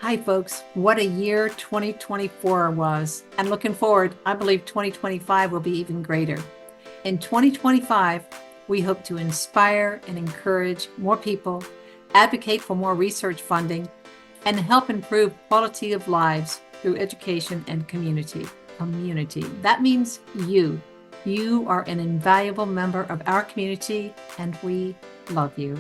Hi, folks. What a year 2024 was. And looking forward, I believe 2025 will be even greater. In 2025, we hope to inspire and encourage more people, advocate for more research funding, and help improve quality of lives through education and community. That means you. You are an invaluable member of our community, and we love you.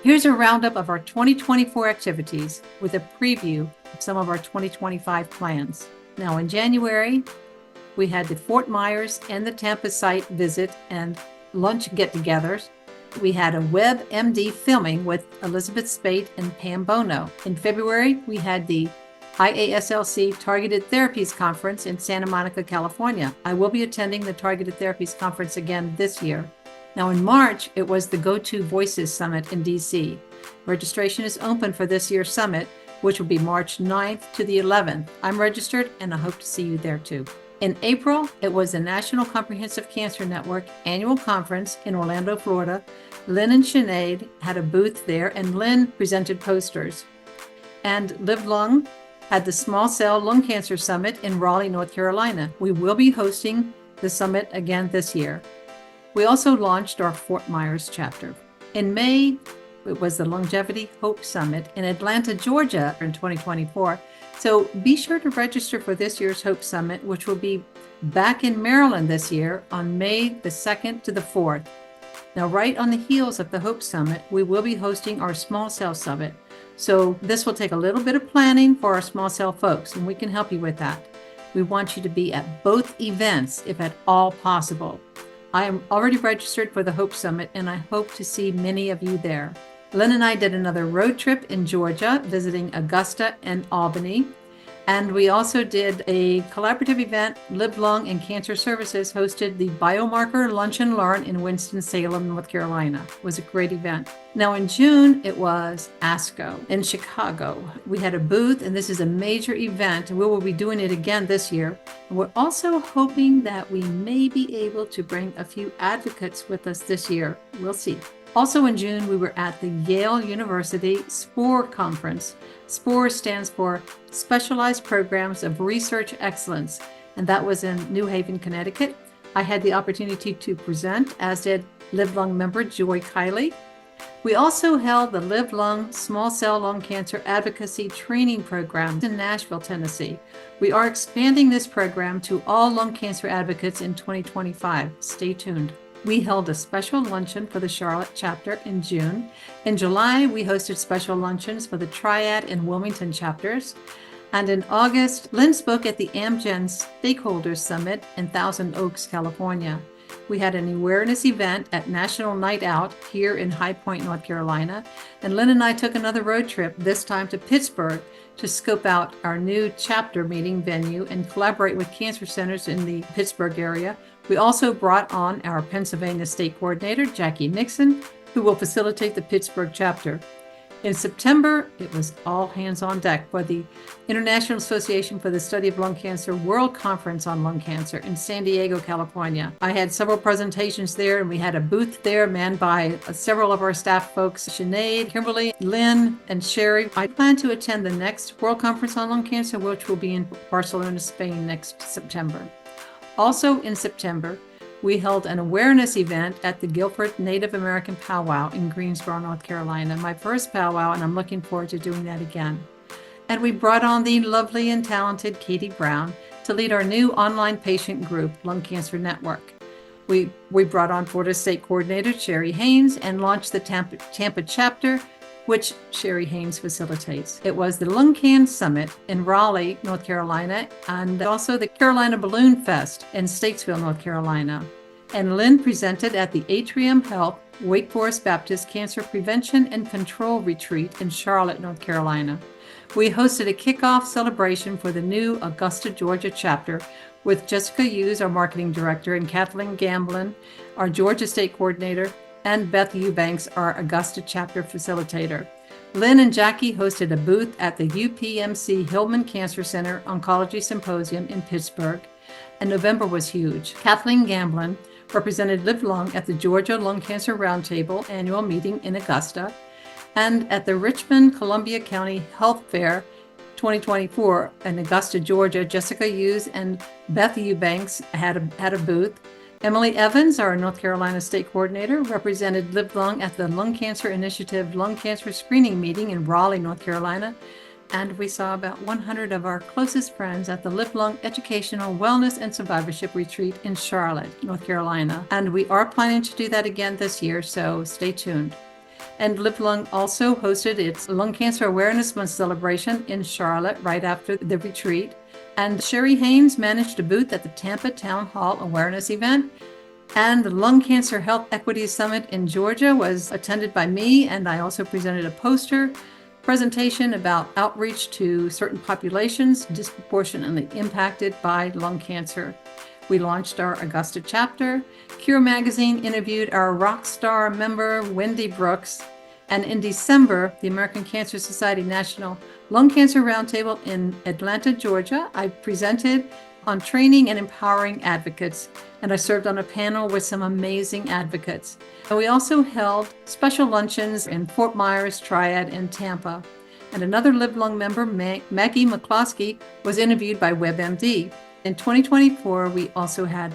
Here's a roundup of our 2024 activities with a preview of some of our 2025 plans. Now, in January, we had the Fort Myers and the Tampa site visit and lunch get-togethers. We had a WebMD filming with Elizabeth Spate and Pam Bono. In February, we had the IASLC Targeted Therapies Conference in Santa Monica, California. I will be attending the Targeted Therapies Conference again this year. Now in March, it was the Go-To Voices Summit in DC. Registration is open for this year's summit, which will be March 9th to the 11th. I'm registered and I hope to see you there too. In April, it was the National Comprehensive Cancer Network annual conference in Orlando, Florida. Lynn and Sinead had a booth there and Lynn presented posters. And LiveLung had the Small Cell Lung Cancer Summit in Raleigh, North Carolina. We will be hosting the summit again this year. We also launched our Fort Myers chapter. In May, it was the Longevity Hope Summit in Atlanta, Georgia in 2024. So be sure to register for this year's Hope Summit, which will be back in Maryland this year on May the 2nd to the 4th. Now, right on the heels of the Hope Summit, we will be hosting our Small Cell Summit. So this will take a little bit of planning for our small cell folks, and we can help you with that. We want you to be at both events, if at all possible. I am already registered for the Hope Summit, and I hope to see many of you there. Lynn and I did another road trip in Georgia, visiting Augusta and Albany. And we also did a collaborative event. LiveLung and Cancer Services hosted the Biomarker Lunch and Learn in Winston-Salem, North Carolina. It was a great event. Now in June, it was ASCO in Chicago. We had a booth, and this is a major event, and we will be doing it again this year. And we're also hoping that we may be able to bring a few advocates with us this year. We'll see. Also in June, we were at the Yale University SPORE Conference. SPORE stands for Specialized Programs of Research Excellence, and that was in New Haven, Connecticut. I had the opportunity to present, as did LiveLung member Joy Kiley. We also held the LiveLung Small Cell Lung Cancer Advocacy Training Program in Nashville, Tennessee. We are expanding this program to all lung cancer advocates in 2025. Stay tuned. We held a special luncheon for the Charlotte chapter in June. In July, we hosted special luncheons for the Triad and Wilmington chapters. And in August, Lynn spoke at the Amgen Stakeholders Summit in Thousand Oaks, California. We had an awareness event at National Night Out here in High Point, North Carolina. And Lynn and I took another road trip, this time to Pittsburgh, to scope out our new chapter meeting venue and collaborate with cancer centers in the Pittsburgh area. We also brought on our Pennsylvania State Coordinator, Jackie Nixon, who will facilitate the Pittsburgh chapter. In September, it was all hands on deck for the International Association for the Study of Lung Cancer World Conference on Lung Cancer in San Diego, California. I had several presentations there, and we had a booth there manned by several of our staff folks, Sinead, Kimberly, Lynn, and Sherry. I plan to attend the next World Conference on Lung Cancer, which will be in Barcelona, Spain next September. Also in September, we held an awareness event at the Guilford Native American Powwow in Greensboro, North Carolina, my first powwow, and I'm looking forward to doing that again. And we brought on the lovely and talented Katie Brown to lead our new online patient group, Lung Cancer Network. We brought on Florida State Coordinator Sherry Haynes and launched the Tampa chapter, which Sherry Haynes facilitates. It was the LungCan Summit in Raleigh, North Carolina, and also the Carolina Balloon Fest in Statesville, North Carolina. And Lynn presented at the Atrium Health Wake Forest Baptist Cancer Prevention and Control Retreat in Charlotte, North Carolina. We hosted a kickoff celebration for the new Augusta, Georgia chapter with Jessica Hughes, our marketing director, and Kathleen Gamblin, our Georgia State Coordinator, and Beth Eubanks, our Augusta chapter facilitator. Lynn and Jackie hosted a booth at the UPMC Hillman Cancer Center Oncology Symposium in Pittsburgh, and November was huge. Kathleen Gamblin represented LiveLung at the Georgia Lung Cancer Roundtable annual meeting in Augusta, And at the Richmond-Columbia County Health Fair 2024 in Augusta, Georgia, Jessica Hughes and Beth Eubanks had a booth. Emily Evans, our North Carolina State Coordinator, represented LiveLung at the Lung Cancer Initiative Lung Cancer Screening Meeting in Raleigh, North Carolina. And we saw about 100 of our closest friends at the LiveLung Educational Wellness and Survivorship Retreat in Charlotte, North Carolina. And we are planning to do that again this year, so stay tuned. And LiveLung also hosted its Lung Cancer Awareness Month celebration in Charlotte right after the retreat. And Sherry Haynes managed a booth at the Tampa Town Hall Awareness event. And the Lung Cancer Health Equity Summit in Georgia was attended by me, and I also presented a poster presentation about outreach to certain populations disproportionately impacted by lung cancer. We launched our Augusta chapter. Cure Magazine interviewed our rock star member, Wendy Brooks. And in December, the American Cancer Society National Lung Cancer Roundtable in Atlanta, Georgia, I presented on training and empowering advocates, and I served on a panel with some amazing advocates. And we also held special luncheons in Fort Myers, Triad, and Tampa. And another LiveLung member, Maggie McCloskey, was interviewed by WebMD. In 2024, we also had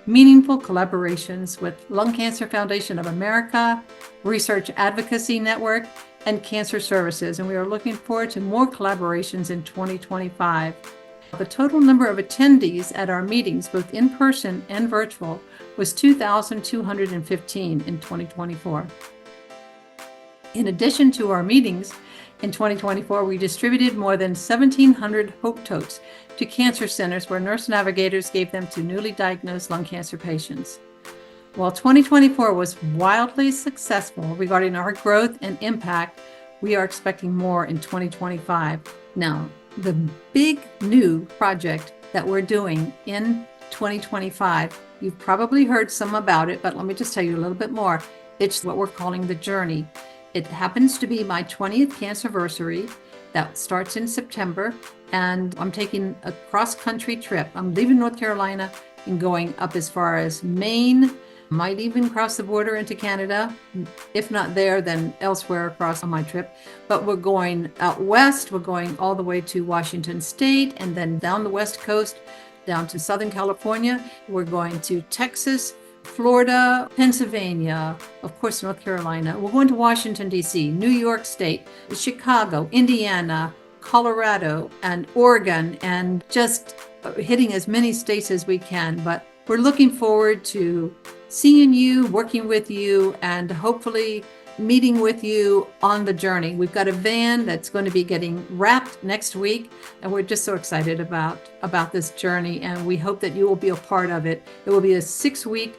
meaningful collaborations with Lung Cancer Foundation of America, Research Advocacy Network, and Cancer Services, and we are looking forward to more collaborations in 2025. The total number of attendees at our meetings, both in person and virtual, was 2,215 in 2024. In addition to our meetings, in 2024, we distributed more than 1,700 Hope Totes to cancer centers where nurse navigators gave them to newly diagnosed lung cancer patients. While 2024 was wildly successful regarding our growth and impact, we are expecting more in 2025. Now, the big new project that we're doing in 2025, you've probably heard some about it, but let me just tell you a little bit more. It's what we're calling the journey. It happens to be my 20th cancerversary. That starts in September, and I'm taking a cross-country trip. I'm leaving North Carolina and going up as far as Maine, might even cross the border into Canada. If not there, then elsewhere across on my trip. But we're going out west. We're going all the way to Washington State and then down the West Coast, down to Southern California. We're going to Texas, Florida, Pennsylvania, of course, North Carolina. We're going to Washington, D.C., New York State, Chicago, Indiana, Colorado, and Oregon, and just hitting as many states as we can. But we're looking forward to seeing you, working with you, and hopefully meeting with you on the journey. We've got a van that's going to be getting wrapped next week, and we're just so excited about this journey, and we hope that you will be a part of it. It will be a 6-week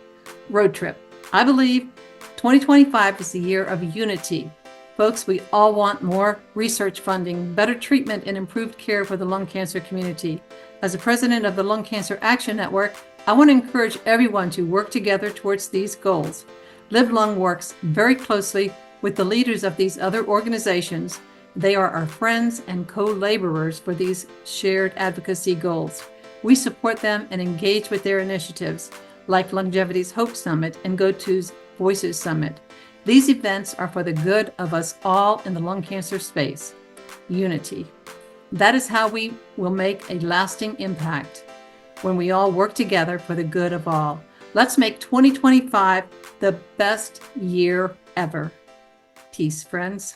road trip. I believe 2025 is the year of unity. Folks, we all want more research funding, better treatment, and improved care for the lung cancer community. As the president of the Lung Cancer Action Network, I want to encourage everyone to work together towards these goals. LiveLung works very closely with the leaders of these other organizations. They are our friends and co-laborers for these shared advocacy goals. We support them and engage with their initiatives, like Longevity's Hope Summit and GoTo's Voices Summit. These events are for the good of us all in the lung cancer space. Unity. That is how we will make a lasting impact, when we all work together for the good of all. Let's make 2025 the best year ever. Peace, friends.